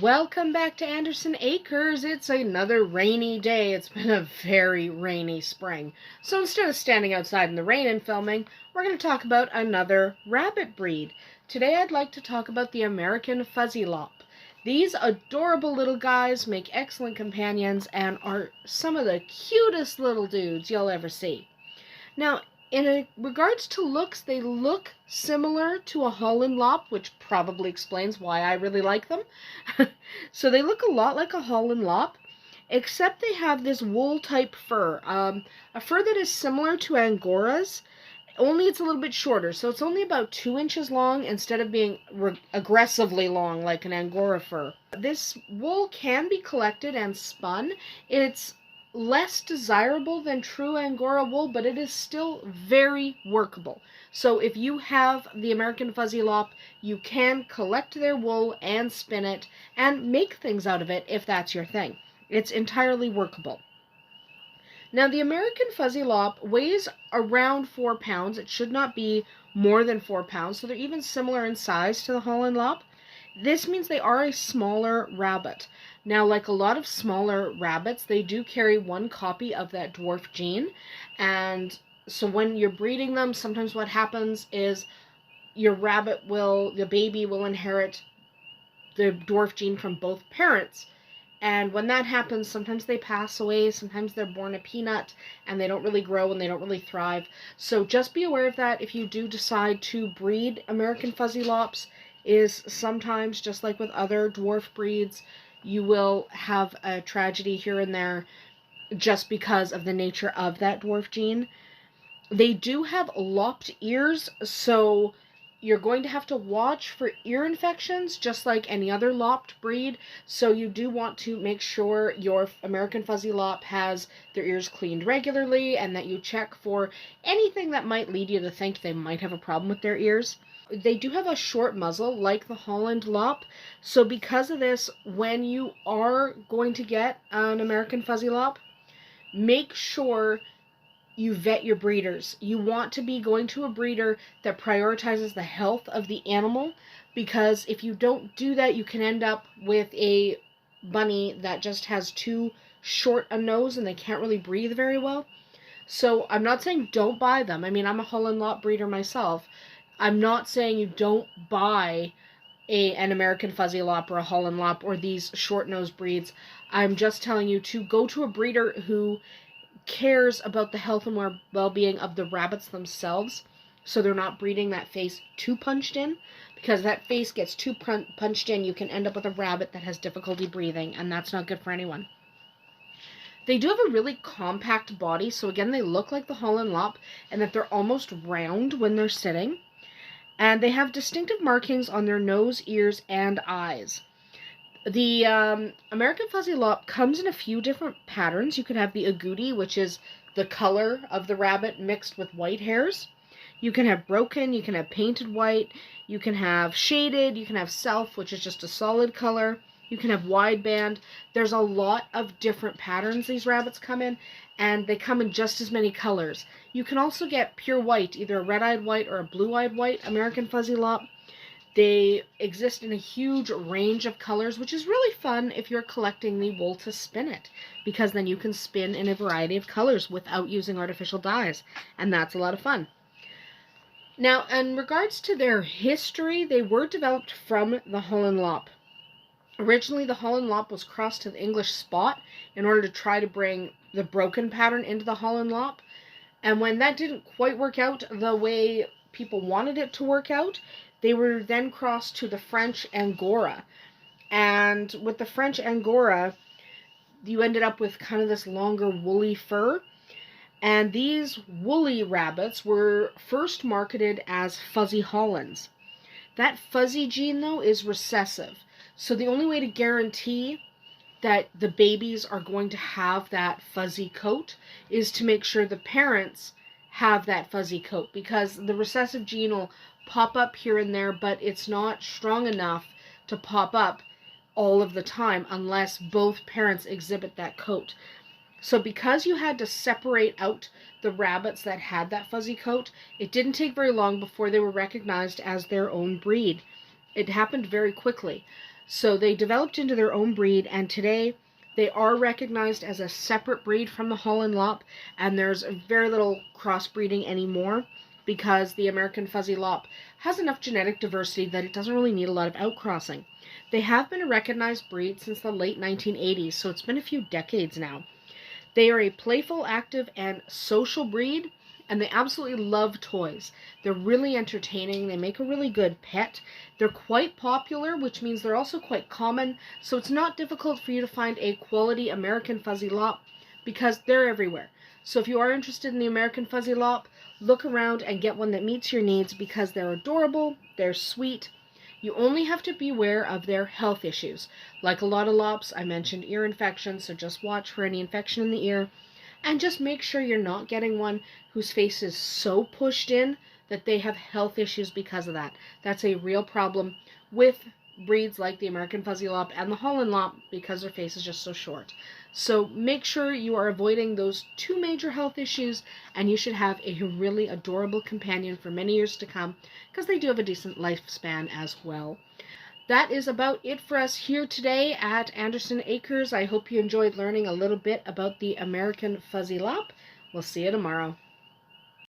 Welcome back to Andersen Acres. It's another rainy day. It's been a very rainy spring. So instead of standing outside in the rain and filming, we're going to talk about another rabbit breed. Today I'd like to talk about the American Fuzzy Lop. These adorable little guys make excellent companions and are some of the cutest little dudes you'll ever see. Now, in regards to looks, they look similar to a Holland Lop, which probably explains why I really like them. So they look a lot like a Holland Lop, except they have this wool-type fur. A fur that is similar to Angora's, only it's a little bit shorter. So it's only about 2 inches long instead of being aggressively long like an Angora fur. This wool can be collected and spun. It's less desirable than true Angora wool, but it is still very workable. So if you have the American Fuzzy Lop, you can collect their wool and spin it and make things out of it if that's your thing. It's entirely workable. Now, the American Fuzzy Lop weighs around 4 pounds. It should not be more than 4 pounds, so they're even similar in size to the Holland Lop. This means they are a smaller rabbit. Now, like a lot of smaller rabbits, they do carry one copy of that dwarf gene. And so when you're breeding them, sometimes what happens is the baby will inherit the dwarf gene from both parents. And when that happens, sometimes they pass away, sometimes they're born a peanut, and they don't really grow and they don't really thrive. So just be aware of that if you do decide to breed American Fuzzy Lops, is sometimes, just like with other dwarf breeds, you will have a tragedy here and there just because of the nature of that dwarf gene. They do have lopped ears, so you're going to have to watch for ear infections just like any other lopped breed. So you do want to make sure your American Fuzzy Lop has their ears cleaned regularly and that you check for anything that might lead you to think they might have a problem with their ears. They do have a short muzzle like the Holland Lop, so because of this, when you are going to get an American Fuzzy Lop, make sure you vet your breeders. You want to be going to a breeder that prioritizes the health of the animal, because if you don't do that, you can end up with a bunny that just has too short a nose and they can't really breathe very well. So I'm not saying don't buy them. I mean, I'm a Holland Lop breeder myself. I'm not saying you don't buy an American Fuzzy Lop or a Holland Lop or these short-nosed breeds. I'm just telling you to go to a breeder who cares about the health and well-being of the rabbits themselves, so they're not breeding that face too punched in, because that face gets too punched in, you can end up with a rabbit that has difficulty breathing, and that's not good for anyone. They do have a really compact body, so again, they look like the Holland Lop, and that they're almost round when they're sitting, and they have distinctive markings on their nose, ears, and eyes. The American Fuzzy Lop comes in a few different patterns. You can have the agouti, which is the color of the rabbit mixed with white hairs. You can have broken, you can have painted white, you can have shaded, you can have self, which is just a solid color. You can have wideband. There's a lot of different patterns these rabbits come in, and they come in just as many colors. You can also get pure white, either a red-eyed white or a blue-eyed white American Fuzzy Lop. They exist in a huge range of colors, which is really fun if you're collecting the wool to spin it, because then you can spin in a variety of colors without using artificial dyes, and that's a lot of fun. Now, in regards to their history, they were developed from the Holland Lop. Originally, the Holland Lop was crossed to the English Spot in order to try to bring the broken pattern into the Holland Lop, and when that didn't quite work out the way people wanted it to work out, they were then crossed to the French Angora. And with the French Angora, you ended up with kind of this longer woolly fur. And these woolly rabbits were first marketed as Fuzzy Hollands. That fuzzy gene, though, is recessive. So the only way to guarantee that the babies are going to have that fuzzy coat is to make sure the parents have that fuzzy coat, because the recessive gene will pop up here and there, but it's not strong enough to pop up all of the time unless both parents exhibit that coat. So because you had to separate out the rabbits that had that fuzzy coat, it didn't take very long before they were recognized as their own breed. It happened very quickly. So they developed into their own breed, and today they are recognized as a separate breed from the Holland Lop, and there's very little crossbreeding anymore because the American Fuzzy Lop has enough genetic diversity that it doesn't really need a lot of outcrossing. They have been a recognized breed since the late 1980s, so it's been a few decades now. They are a playful, active, and social breed, and they absolutely love toys. They're really entertaining. They make a really good pet. They're quite popular, which means they're also quite common, so it's not difficult for you to find a quality American Fuzzy Lop because they're everywhere. So if you are interested in the American Fuzzy Lop, look around and get one that meets your needs because they're adorable, they're sweet. You only have to be aware of their health issues. Like a lot of lops, I mentioned ear infections, so just watch for any infection in the ear. And just make sure you're not getting one whose face is so pushed in that they have health issues because of that. That's a real problem with breeds like the American Fuzzy Lop and the Holland Lop because their face is just so short. So make sure you are avoiding those two major health issues, and you should have a really adorable companion for many years to come because they do have a decent lifespan as well. That is about it for us here today at Andersen Acres. I hope you enjoyed learning a little bit about the American Fuzzy Lop. We'll see you tomorrow.